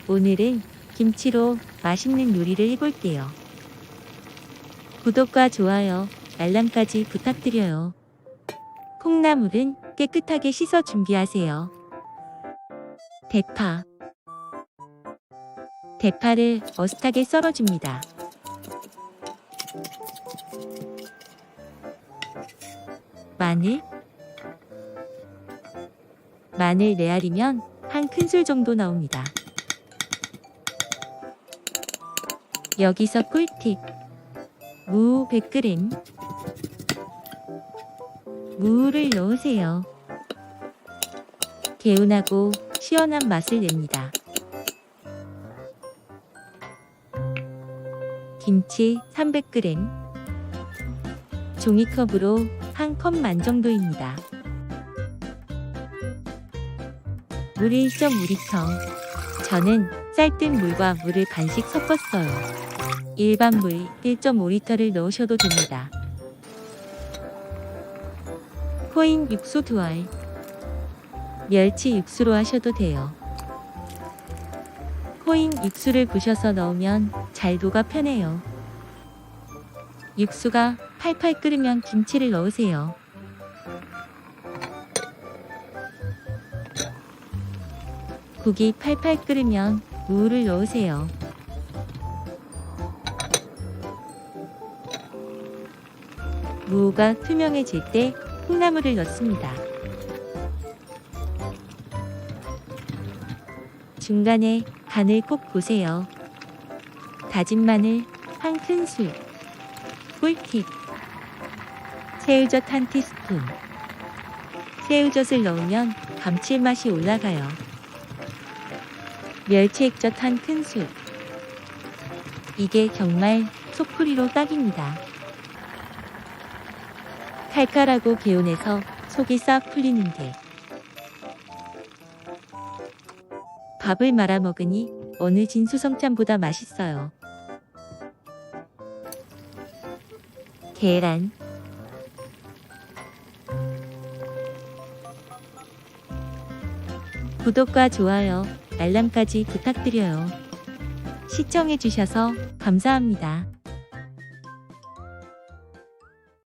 오늘은 김치로 맛있는 요리를 해볼게요. 구독과 좋아요, 알람까지 부탁드려요. 콩나물은 깨끗하게 씻어 준비하세요. 대파를 어슷하게 썰어줍니다. 마늘 4알이면 한 큰술 정도 나옵니다. 여기서 꿀팁. 무 100g. 무를 넣으세요. 개운하고 시원한 맛을 냅니다. 김치 300g. 종이컵으로 한 컵만 정도입니다. 물 1.5리터. 저는 쌀뜨는 물과 물을 반씩 섞었어요. 일반 물 1.5리터를 넣으셔도 됩니다. 코인 육수 2알. 멸치 육수로 하셔도 돼요. 코인 육수를 부셔서 넣으면 잘 녹아 편해요. 육수가 팔팔 끓으면 김치를 넣으세요. 국이 팔팔 끓으면 무를 넣으세요. 무가 투명해질 때 콩나물을 넣습니다. 중간에 간을 꼭 보세요. 다진 마늘 한 큰술. 꿀팁. 새우젓 한 티스푼. 새우젓을 넣으면 감칠맛이 올라가요. 멸치 액젓 한 큰술. 이게 정말 속풀이로 딱입니다. 칼칼하고 개운해서 속이 싹 풀리는데 밥을 말아 먹으니 어느 진수성찬보다 맛있어요. 계란. 구독과 좋아요, 알람까지 부탁드려요. 시청해주셔서 감사합니다.